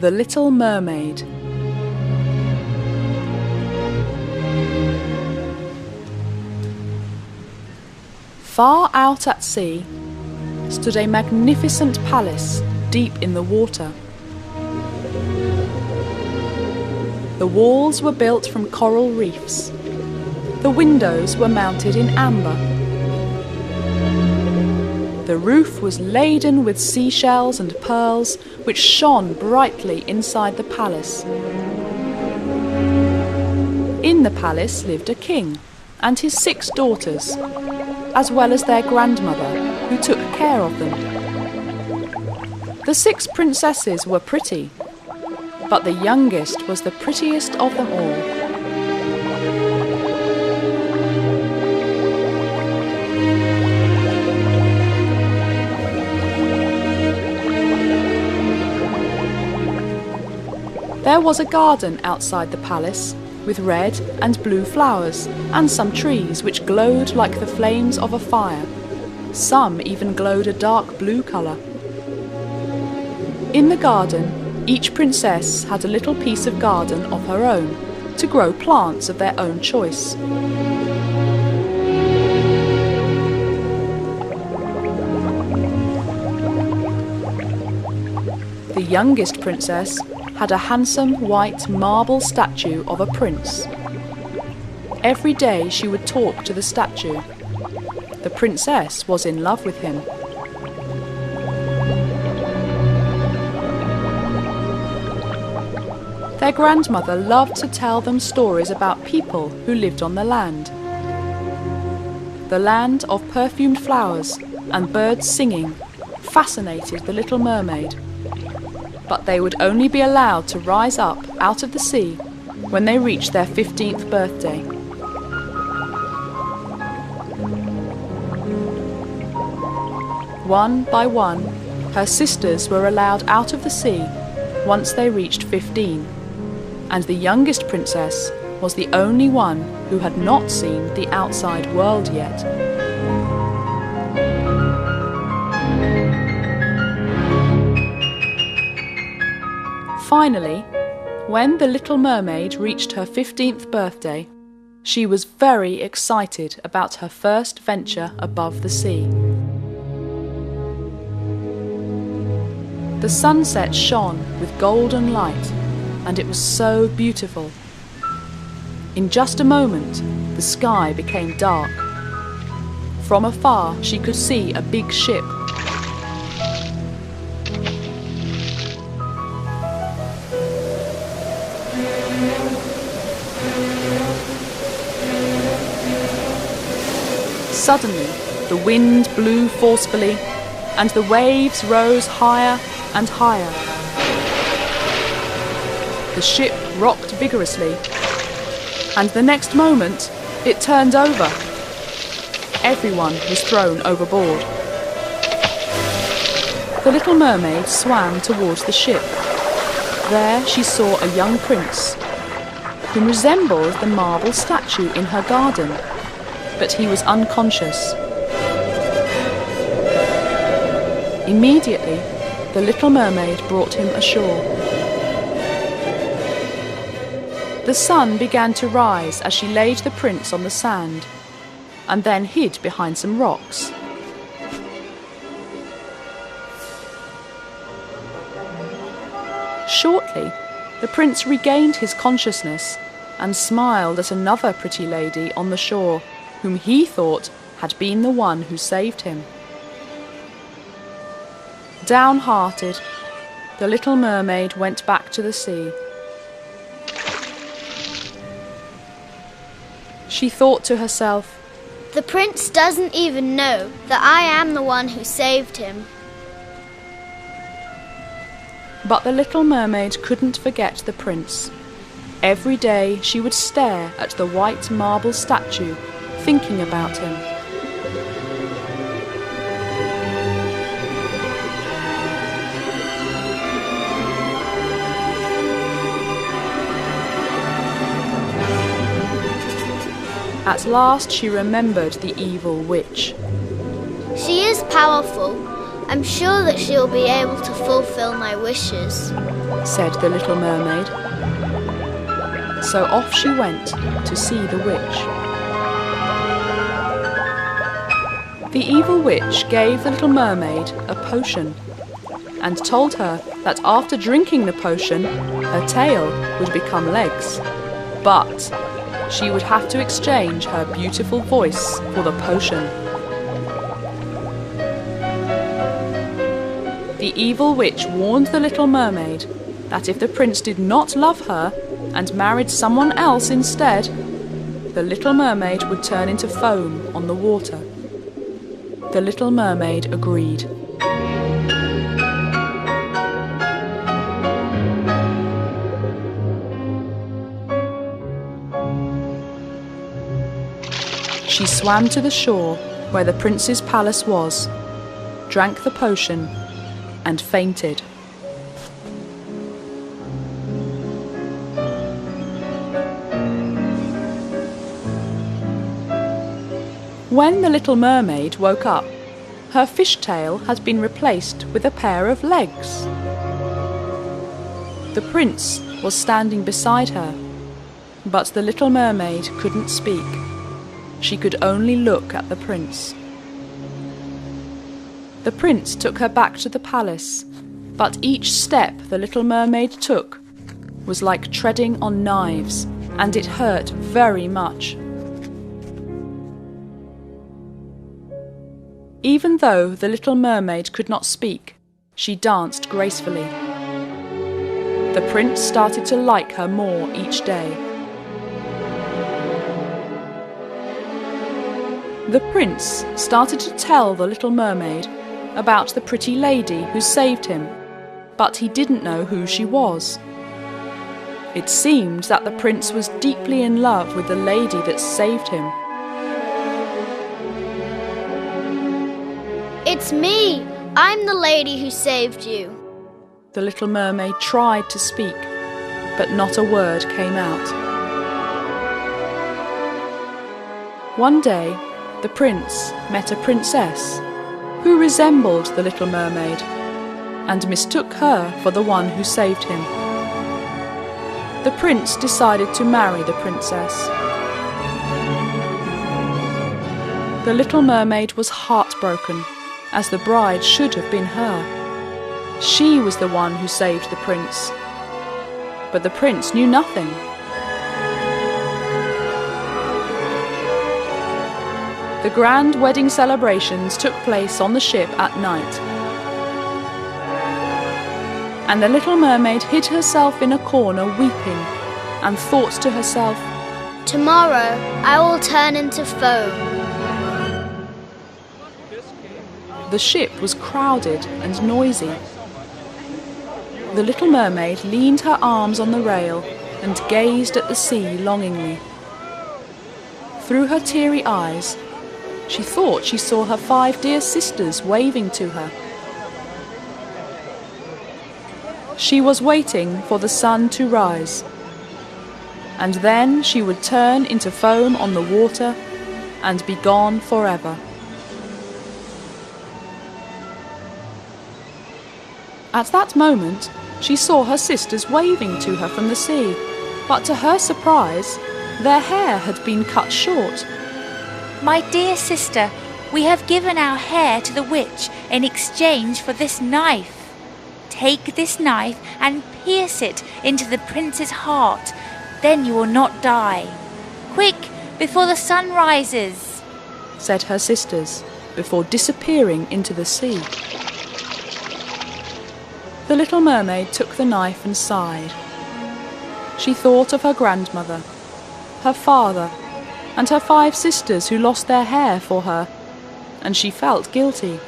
The Little Mermaid. Far out at sea stood a magnificent palace deep in the water. The walls were built from coral reefs. The windows were mounted in amber. The roof was laden with seashells and pearls which shone brightly inside the palace. In the palace lived a king and his 6 daughters, as well as their grandmother, who took care of them. The 6 princesses were pretty, but the youngest was the prettiest of them all. There was a garden outside the palace, with red and blue flowers, and some trees which glowed like the flames of a fire. Some even glowed a dark blue colour. In the garden, each princess had a little piece of garden of her own, to grow plants of their own choice. The youngest princess had a handsome white marble statue of a prince. Every day she would talk to the statue. The princess was in love with him. Their grandmother loved to tell them stories about people who lived on the land. The land of perfumed flowers and birds singing fascinated the Little Mermaid. But they would only be allowed to rise up out of the sea when they reached their 15th birthday. One by one, her sisters were allowed out of the sea once they reached 15, and the youngest princess was the only one who had not seen the outside world yet. Finally, when the Little Mermaid reached her 15th birthday, she was very excited about her first venture above the sea. The sunset shone with golden light, and it was so beautiful. In just a moment, the sky became dark. From afar, she could see a big ship. Suddenly, the wind blew forcefully, and the waves rose higher and higher. The ship rocked vigorously, and the next moment, it turned over. Everyone was thrown overboard. The Little Mermaid swam towards the ship. There she saw a young prince, who resembled the marble statue in her garden, but he was unconscious. Immediately, the Little Mermaid brought him ashore. The sun began to rise as she laid the prince on the sand, and then hid behind some rocks. Shortly, the prince regained his consciousness and smiled at another pretty lady on the shore, whom he thought had been the one who saved him. Downhearted, the Little Mermaid went back to the sea. She thought to herself, "The prince doesn't even know that I am the one who saved him." But the Little Mermaid couldn't forget the prince. Every day she would stare at the white marble statue, thinking about him. At last she remembered the evil witch. She is powerful, I'm sure that she'll be able to fulfill my wishes, said the little mermaid. So off she went to see the witch. The evil witch gave the little mermaid a potion and told her that after drinking the potion, her tail would become legs. But she would have to exchange her beautiful voice for the potion. The evil witch warned the little mermaid that if the prince did not love her and married someone else instead, the little mermaid would turn into foam on the water. The little mermaid agreed. She swam to the shore where the prince's palace was, drank the potion, and fainted. When the little mermaid woke up, her fishtail had been replaced with a pair of legs. The prince was standing beside her, but the little mermaid couldn't speak. She could only look at the prince. The prince took her back to the palace, but each step the little mermaid took was like treading on knives, and it hurt very much. Even though the little mermaid could not speak, she danced gracefully. The prince started to like her more each day. The prince started to tell the little mermaid about the pretty lady who saved him, but he didn't know who she was. It seemed that the prince was deeply in love with the lady that saved him. It's me! I'm the lady who saved you. The little mermaid tried to speak, but not a word came out. One day, the prince met a princess who resembled the little mermaid and mistook her for the one who saved him. The prince decided to marry the princess. The little mermaid was heartbroken, as the bride should have been her. She was the one who saved the prince, but the prince knew nothing. The grand wedding celebrations took place on the ship at night, and the little mermaid hid herself in a corner weeping and thought to herself, "Tomorrow I will turn into foam." The ship was crowded and noisy. The little mermaid leaned her arms on the rail and gazed at the sea longingly. Through her teary eyes, she thought she saw her 5 dear sisters waving to her. She was waiting for the sun to rise, and then she would turn into foam on the water and be gone forever. At that moment, she saw her sisters waving to her from the sea, but to her surprise, their hair had been cut short. "My dear sister, we have given our hair to the witch in exchange for this knife. Take this knife and pierce it into the prince's heart, then you will not die. Quick, before the sun rises," said her sisters, before disappearing into the sea. The little mermaid took the knife and sighed. She thought of her grandmother, her father, and her 5 sisters who lost their hair for her, and she felt guilty.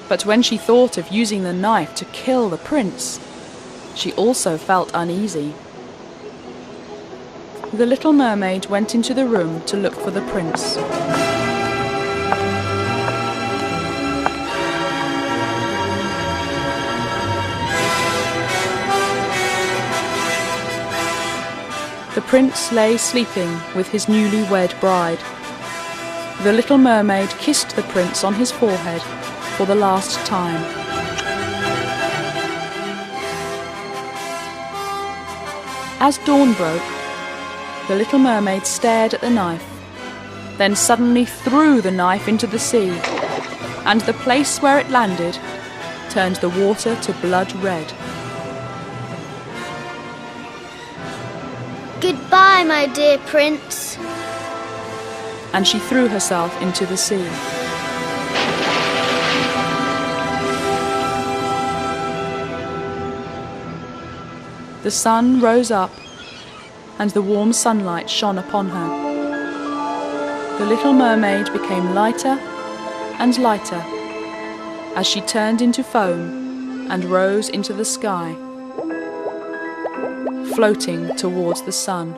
But when she thought of using the knife to kill the prince, she also felt uneasy. The little mermaid went into the room to look for the prince. The prince lay sleeping with his newly wed bride. The little mermaid kissed the prince on his forehead for the last time. As dawn broke, the little mermaid stared at the knife, then suddenly threw the knife into the sea, and the place where it landed turned the water to blood red. Goodbye, my dear prince. And she threw herself into the sea. The sun rose up, and the warm sunlight shone upon her. The little mermaid became lighter and lighter as she turned into foam and rose into the sky, floating towards the sun.